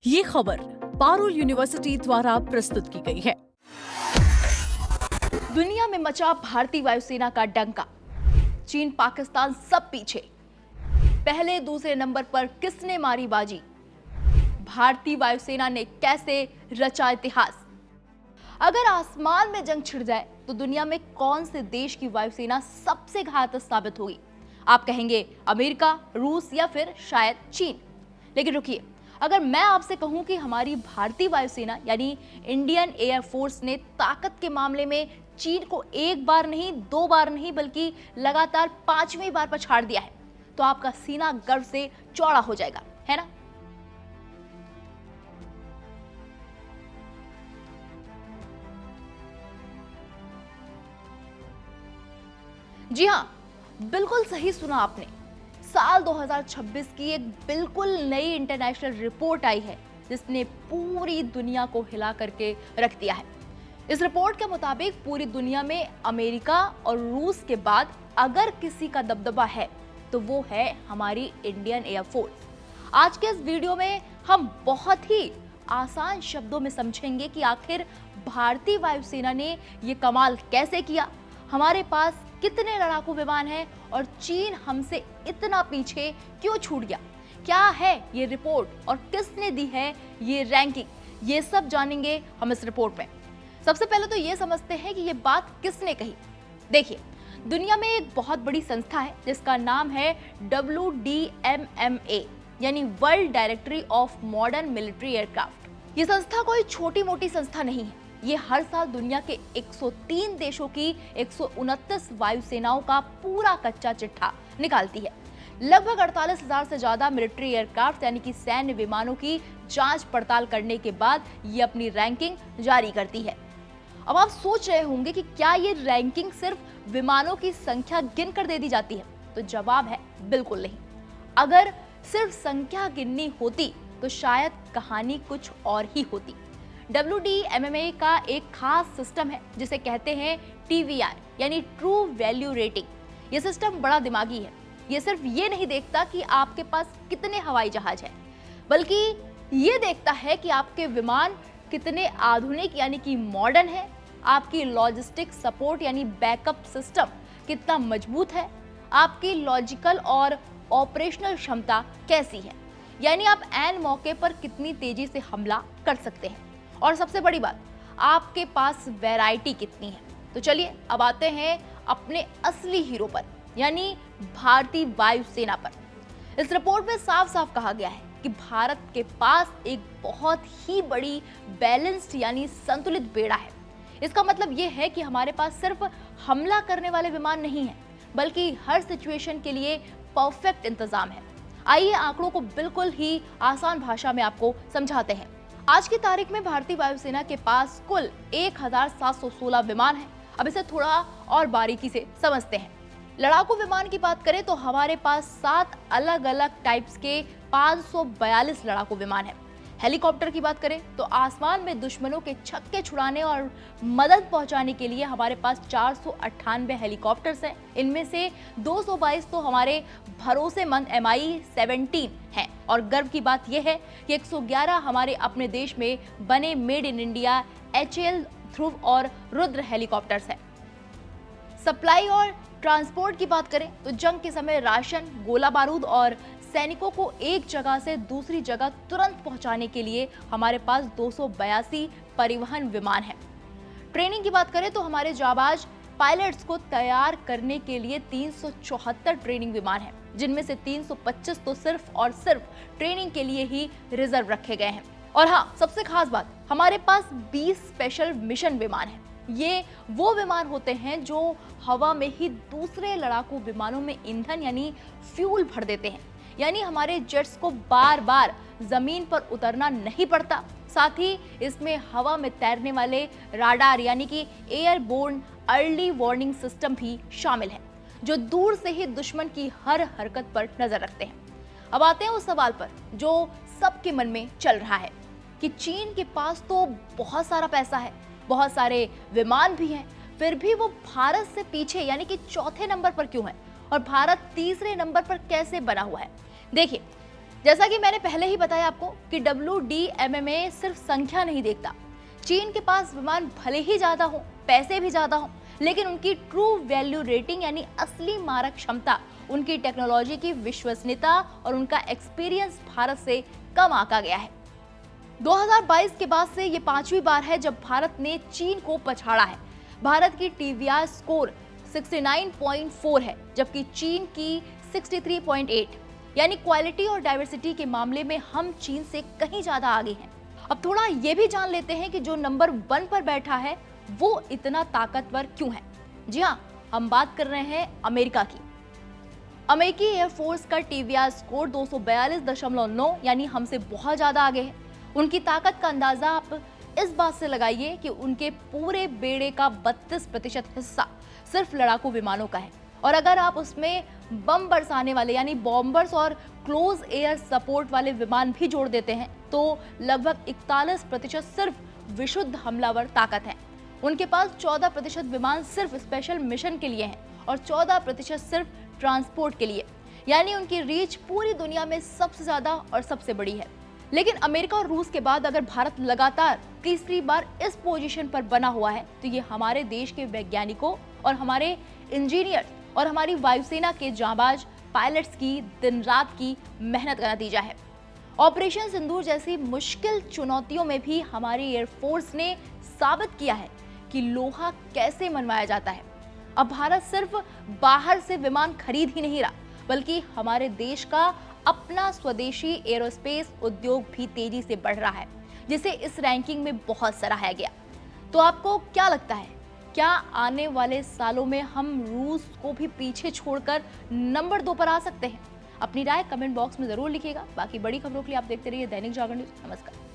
ये खबर पारुल यूनिवर्सिटी द्वारा प्रस्तुत की गई है। दुनिया में मचा भारतीय वायुसेना का डंका। चीन पाकिस्तान सब पीछे। पहले दूसरे नंबर पर किसने मारी बाजी? भारतीय वायुसेना ने कैसे रचा इतिहास? अगर आसमान में जंग छिड़ जाए तो दुनिया में कौन से देश की वायुसेना सबसे घातक साबित होगी? आप कहेंगे अमेरिका, रूस या फिर शायद चीन। लेकिन रुकिए, अगर मैं आपसे कहूं कि हमारी भारतीय वायुसेना यानी इंडियन एयर फोर्स ने ताकत के मामले में चीन को एक बार नहीं, दो बार नहीं, बल्कि लगातार 5वीं बार पछाड़ दिया है, तो आपका सीना गर्व से चौड़ा हो जाएगा, है ना? जी हाँ, बिल्कुल सही सुना आपने। साल 2026 की एक बिल्कुल नई इंटरनेशनल रिपोर्ट आई है जिसने पूरी दुनिया को हिला करके रख दिया है। इस रिपोर्ट के मुताबिक पूरी दुनिया में अमेरिका और रूस के बाद अगर किसी का दबदबा है तो वो है हमारी इंडियन एयरफोर्स। आज के इस वीडियो में हम बहुत ही आसान शब्दों में समझेंगे कि आखिर भारतीय वायुसेना ने ये कमाल कैसे किया, हमारे पास कितने लड़ाकू विमान हैं और चीन हमसे इतना पीछे क्यों छूट गया। क्या है ये रिपोर्ट और किसने दी है ये रैंकिंग, ये सब जानेंगे हम इस रिपोर्ट में। सबसे पहले तो ये समझते हैं कि ये बात किसने कही। देखिए, दुनिया में एक बहुत बड़ी संस्था है जिसका नाम है WDMMA यानी world directory of modern military aircraft. ये संस्था कोई छोटी मोटी संस्था नहीं है। ये हर साल दुनिया के 103 देशों की 129 वायुसेनाओं का पूरा कच्चा चिट्ठा निकालती है। लगभग 48,000 से ज्यादा मिलिट्री एयरक्राफ्ट यानी कि सैन्य विमानों की जांच पड़ताल करने के बाद ये अपनी रैंकिंग जारी करती है। अब आप सोच रहे होंगे कि क्या ये रैंकिंग सिर्फ विमानों की संख्या गिन कर दे दी जाती है? तो जवाब है बिल्कुल नहीं। अगर सिर्फ संख्या गिननी होती तो शायद कहानी कुछ और ही होती। WDMMA का एक खास सिस्टम है जिसे कहते हैं TVR यानी ट्रू वैल्यू रेटिंग। ये सिस्टम बड़ा दिमागी है। ये सिर्फ ये नहीं देखता कि आपके पास कितने हवाई जहाज हैं, बल्कि ये देखता है कि आपके विमान कितने आधुनिक यानी कि मॉडर्न है, आपकी लॉजिस्टिक सपोर्ट यानी बैकअप सिस्टम कितना मजबूत है, आपकी लॉजिकल और ऑपरेशनल क्षमता कैसी है, यानी आप ऐन मौके पर कितनी तेजी से हमला कर सकते हैं, और सबसे बड़ी बात, आपके पास वैरायटी कितनी है। तो चलिए अब आते हैं अपने असली हीरो पर यानी भारतीय वायुसेना पर। इस रिपोर्ट में साफ साफ कहा गया है कि भारत के पास एक बहुत ही बड़ी बैलेंस्ड यानी संतुलित बेड़ा है। इसका मतलब यह है कि हमारे पास सिर्फ हमला करने वाले विमान नहीं है, बल्कि हर सिचुएशन के लिए परफेक्ट इंतजाम है। आइए आंकड़ों को बिल्कुल ही आसान भाषा में आपको समझाते हैं। आज की तारीख में भारतीय वायुसेना के पास कुल 1716 विमान हैं। अब इसे थोड़ा और बारीकी से समझते हैं। लड़ाकू विमान की बात करें तो हमारे पास 7 अलग अलग टाइप्स के 542 लड़ाकू विमान हैं। हेलीकॉप्टर की बात करें तो आसमान में दुश्मनों के छक्के छुड़ाने और मदद पहुंचाने के लिए हमारे पास 498 हेलीकॉप्टर्स हैं। इनमें से 222 तो हमारे भरोसेमंद Mi-17 हैं, और गर्व की बात यह है कि 111 हमारे अपने देश में बने मेड इन इंडिया HAL ध्रुव और रुद्र हेलीकॉप्टर्स हैं। सप्लाई और ट्रांसपोर्ट की बात करें तो जंग के समय राशन, गोला बारूद और सैनिकों को एक जगह से दूसरी जगह तुरंत पहुंचाने के लिए हमारे पास 282 परिवहन विमान हैं। ट्रेनिंग की बात करें तो हमारे जाबाज पायलट्स को तैयार करने के लिए 374 ट्रेनिंग विमान हैं, जिनमें से 325 तो सिर्फ और सिर्फ ट्रेनिंग के लिए ही रिजर्व रखे गए हैं। और हाँ, सबसे खास बात, हमारे पास 20 स्पेशल मिशन विमान हैं। ये वो विमान होते हैं जो हवा में ही दूसरे लड़ाकू विमानों में ईंधन यानी फ्यूल भर देते हैं, यानी हमारे जेट्स को बार बार जमीन पर उतरना नहीं पड़ता। साथ ही इसमें हवा में तैरने वाले राडार यानी कि एयरबोर्न अर्ली वार्निंग सिस्टम भी शामिल है, जो दूर से ही दुश्मन की हर हरकत पर नजर रखते हैं। अब आते हैं उस सवाल पर जो सबके मन में चल रहा है कि चीन के पास तो बहुत सारा पैसा है, बहुत सारे विमान भी हैं, फिर भी वो भारत से पीछे यानी कि चौथे नंबर पर क्यों है, और भारत तीसरे नंबर पर कैसे बना हुआ है। देखिए, जैसा कि मैंने पहले ही बताया आपको कि WDMMA सिर्फ संख्या नहीं देखता। चीन के पास विमान भले ही ज्यादा हो, पैसे भी ज्यादा हो, लेकिन उनकी ट्रू वैल्यू रेटिंग यानी असली मारक क्षमता, उनकी टेक्नोलॉजी की विश्वसनीयता और उनका एक्सपीरियंस भारत से कम आंका गया है। 2022 के बाद से ये 5वीं बार है जब भारत ने चीन को पछाड़ा है। भारत की TVR स्कोर 69.4 है, जबकि चीन की 63.8, यानी क्वालिटी और डाइवर्सिटी के मामले में हम चीन से कहीं ज्यादा आगे हैं। अब थोड़ा ये भी जान लेते हैं कि जो नंबर 1 पर बैठा है वो इतना ताकतवर क्यों है। जी हाँ, हम बात कर रहे हैं अमेरिका की। अमेरिकी एयरफोर्स का TVR स्कोर 242.9, यानी हमसे बहुत ज्यादा आगे है। उनकी ताकत का अंदाजा आप इस बात से लगाइए कि उनके पूरे बेड़े का 32% हिस्सा सिर्फ लड़ाकू विमानों का है, और अगर आप उसमें बम बरसाने वाले यानी बॉम्बर्स और क्लोज एयर सपोर्ट वाले विमान भी जोड़ देते हैं तो लगभग 41% सिर्फ विशुद्ध हमलावर ताकत है। उनके पास 14% विमान सिर्फ स्पेशल मिशन के लिए हैं और 14% सिर्फ ट्रांसपोर्ट के लिए, यानी उनकी रीच पूरी दुनिया में सबसे ज्यादा और सबसे बड़ी है। लेकिन अमेरिका और रूस के बाद अगर भारत लगातार तीसरी बार इस पोजीशन पर बना हुआ है तो ये हमारे देश के वैज्ञानिकों और हमारे इंजीनियर्स और हमारी वायुसेना के जांबाज पायलट्स की दिन रात की मेहनत का नतीजा है। ऑपरेशन सिंदूर जैसी मुश्किल चुनौतियों में भी हमारी एयरफोर्स ने साबित किया है कि लोहा कैसे मनवाया जाता है। अब भारत सिर्फ बाहर से विमान खरीद ही नहीं रहा, बल्कि हमारे देश का अपना स्वदेशी एरोस्पेस उद्योग भी तेजी से बढ़ रहा है, जिसे इस रैंकिंग में बहुत सराहा गया। तो आपको क्या लगता है, क्या आने वाले सालों में हम रूस को भी पीछे छोड़कर नंबर 2 पर आ सकते हैं? अपनी राय कमेंट बॉक्स में जरूर लिखिएगा। बाकी बड़ी खबरों के लिए आप देखते रहिए दैनिक जागरण न्यूज। नमस्कार।